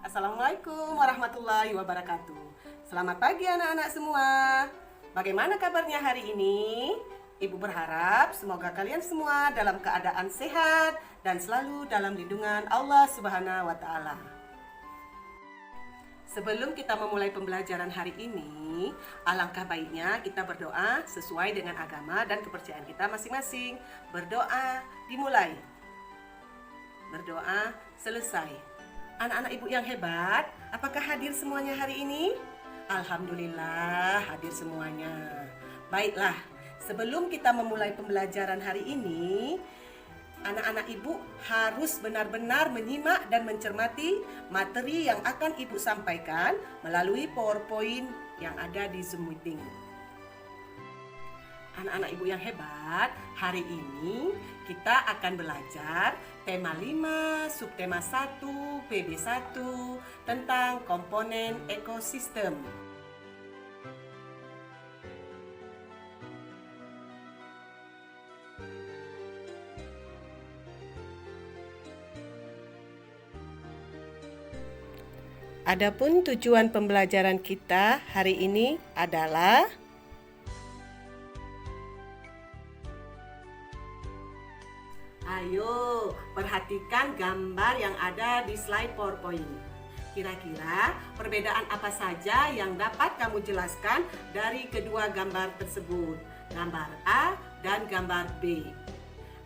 Assalamualaikum warahmatullahi wabarakatuh. Selamat pagi anak-anak semua. Bagaimana kabarnya hari ini? Ibu berharap semoga kalian semua dalam keadaan sehat dan selalu dalam lindungan Allah Subhanahu wa taala. Sebelum kita memulai pembelajaran hari ini, alangkah baiknya kita berdoa sesuai dengan agama dan kepercayaan kita masing-masing. Berdoa dimulai. Berdoa selesai. Anak-anak ibu yang hebat, apakah hadir semuanya hari ini? Alhamdulillah hadir semuanya. Baiklah, sebelum kita memulai pembelajaran hari ini, anak-anak ibu harus benar-benar menyimak dan mencermati materi yang akan ibu sampaikan melalui PowerPoint yang ada di Zoom meeting. Anak-anak ibu yang hebat, hari ini kita akan belajar tema 5, subtema 1, PB1 tentang komponen ekosistem. Adapun tujuan pembelajaran kita hari ini adalah ayo, perhatikan gambar yang ada di slide PowerPoint. Kira-kira perbedaan apa saja yang dapat kamu jelaskan dari kedua gambar tersebut? Gambar A dan gambar B.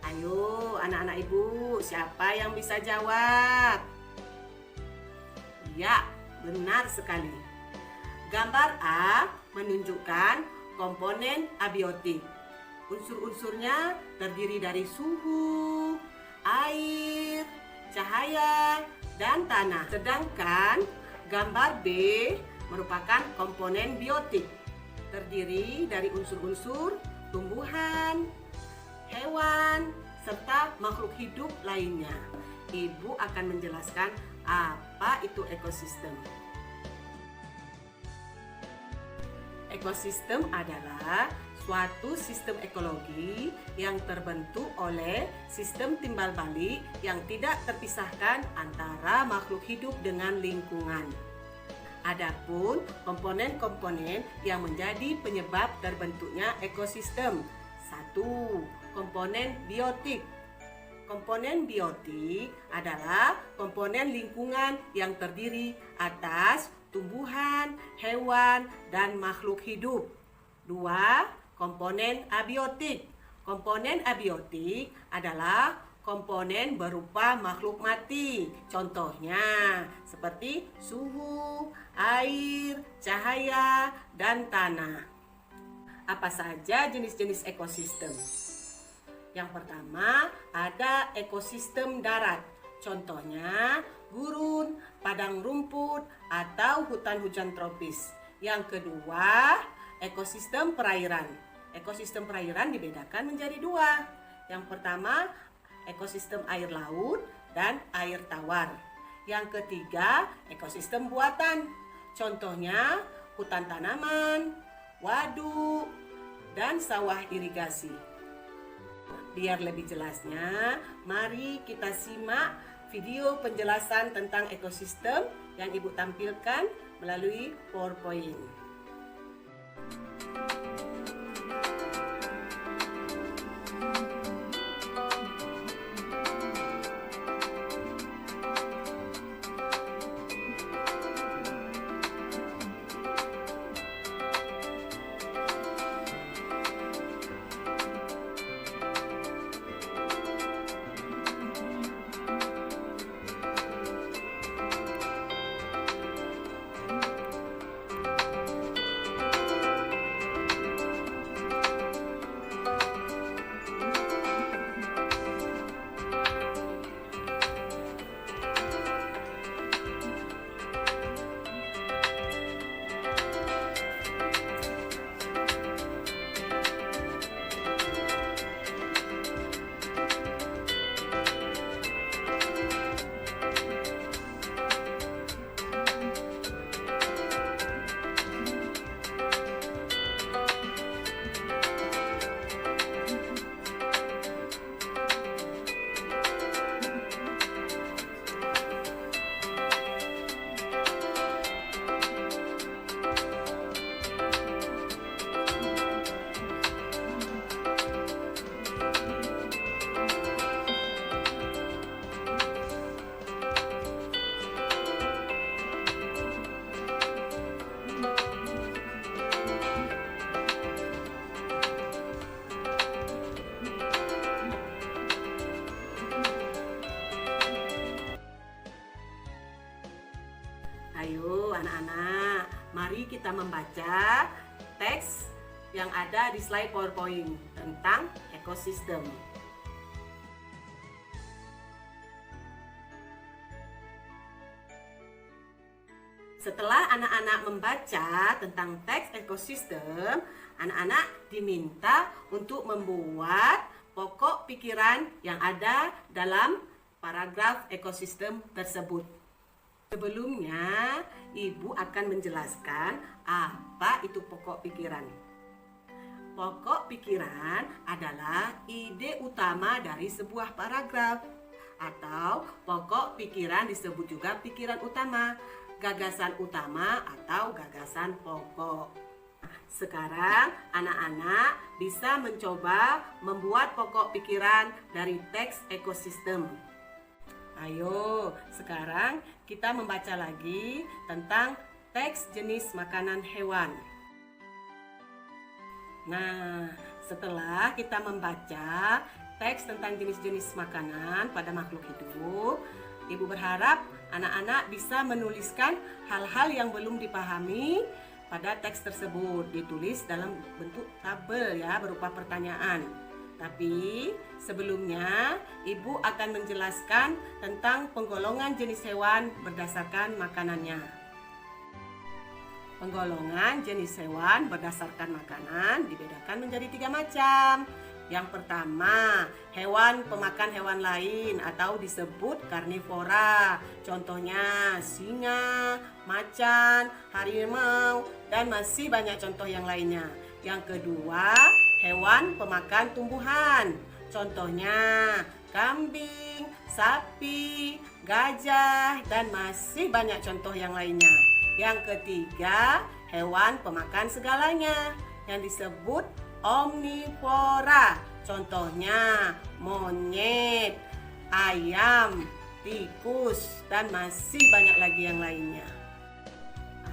Ayo, anak-anak ibu, siapa yang bisa jawab? Ya, benar sekali. Gambar A menunjukkan komponen abiotik. Unsur-unsurnya terdiri dari suhu, air, cahaya, dan tanah. Sedangkan gambar B merupakan komponen biotik, terdiri dari unsur-unsur tumbuhan, hewan, serta makhluk hidup lainnya. Ibu akan menjelaskan apa itu ekosistem. Ekosistem adalah suatu sistem ekologi yang terbentuk oleh sistem timbal balik yang tidak terpisahkan antara makhluk hidup dengan lingkungan. Adapun komponen-komponen yang menjadi penyebab terbentuknya ekosistem. 1. Komponen biotik. Komponen biotik adalah komponen lingkungan yang terdiri atas tumbuhan, hewan, dan makhluk hidup. 2. Komponen abiotik. Komponen abiotik adalah komponen berupa makhluk mati. Contohnya seperti suhu, air, cahaya, dan tanah. Apa saja jenis-jenis ekosistem? Yang pertama ada ekosistem darat. Contohnya gurun, padang rumput, atau hutan hujan tropis. Yang kedua, ekosistem perairan. Ekosistem perairan dibedakan menjadi dua. Yang pertama, ekosistem air laut dan air tawar. Yang ketiga, ekosistem buatan. Contohnya, hutan tanaman, waduk, dan sawah irigasi. Biar lebih jelasnya, mari kita simak video penjelasan tentang ekosistem yang Ibu tampilkan melalui PowerPoint. yang ada di slide PowerPoint tentang ekosistem. Setelah anak-anak membaca tentang teks ekosistem, anak-anak diminta untuk membuat pokok pikiran yang ada dalam paragraf ekosistem tersebut. Sebelumnya, Ibu akan menjelaskan apa itu pokok pikiran. Pokok pikiran adalah ide utama dari sebuah paragraf, atau pokok pikiran disebut juga pikiran utama, gagasan utama atau gagasan pokok. Sekarang anak-anak bisa mencoba membuat pokok pikiran dari teks ekosistem. Ayo, sekarang kita membaca lagi tentang teks jenis makanan hewan. Nah, setelah kita membaca teks tentang jenis-jenis makanan pada makhluk hidup, Ibu berharap anak-anak bisa menuliskan hal-hal yang belum dipahami pada teks tersebut, ditulis dalam bentuk tabel ya, berupa pertanyaan. Tapi sebelumnya Ibu akan menjelaskan tentang penggolongan jenis hewan berdasarkan makanannya. Penggolongan jenis hewan berdasarkan makanan dibedakan menjadi 3 macam. Yang pertama, hewan pemakan hewan lain atau disebut karnivora. Contohnya singa, macan, harimau, dan masih banyak contoh yang lainnya. Yang kedua, hewan pemakan tumbuhan. Contohnya kambing, sapi, gajah, dan masih banyak contoh yang lainnya. Yang ketiga, hewan pemakan segalanya yang disebut omnivora. Contohnya monyet, ayam, tikus, dan masih banyak lagi yang lainnya.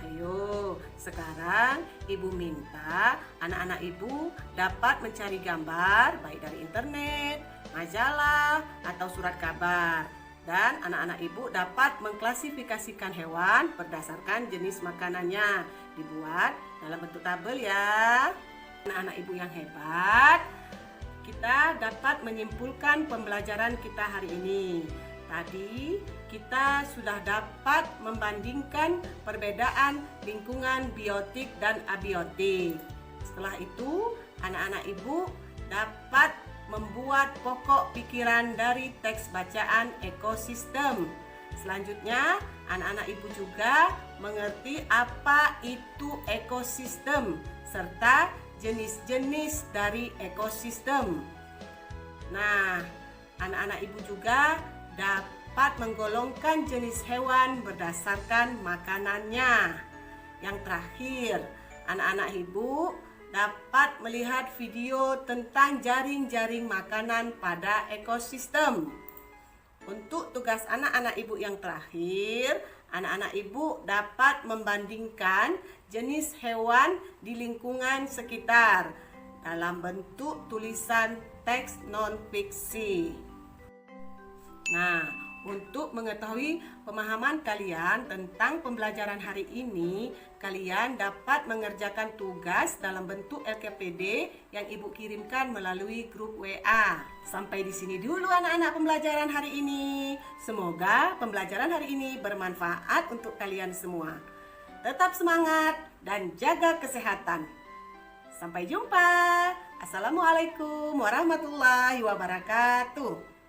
Ayo, sekarang Ibu minta anak-anak Ibu dapat mencari gambar baik dari internet, majalah, atau surat kabar. Dan anak-anak Ibu dapat mengklasifikasikan hewan berdasarkan jenis makanannya. Dibuat dalam bentuk tabel ya. Anak-anak Ibu yang hebat, kita dapat menyimpulkan pembelajaran kita hari ini. Tadi kita sudah dapat membandingkan perbedaan lingkungan biotik dan abiotik. Setelah itu, anak-anak Ibu dapat membuat pokok pikiran dari teks bacaan ekosistem. Selanjutnya, anak-anak Ibu juga mengerti apa itu ekosistem serta jenis-jenis dari ekosistem. Nah, anak-anak Ibu juga dapat menggolongkan jenis hewan berdasarkan makanannya. Yang terakhir, anak-anak Ibu dapat melihat video tentang jaring-jaring makanan pada ekosistem. Untuk tugas anak-anak Ibu yang terakhir, anak-anak Ibu dapat membandingkan jenis hewan di lingkungan sekitar dalam bentuk tulisan teks non-fiksi. Nah, untuk mengetahui pemahaman kalian tentang pembelajaran hari ini, kalian dapat mengerjakan tugas dalam bentuk LKPD yang Ibu kirimkan melalui grup WA. Sampai di sini dulu anak-anak pembelajaran hari ini. Semoga pembelajaran hari ini bermanfaat untuk kalian semua. Tetap semangat dan jaga kesehatan. Sampai jumpa. Assalamualaikum warahmatullahi wabarakatuh.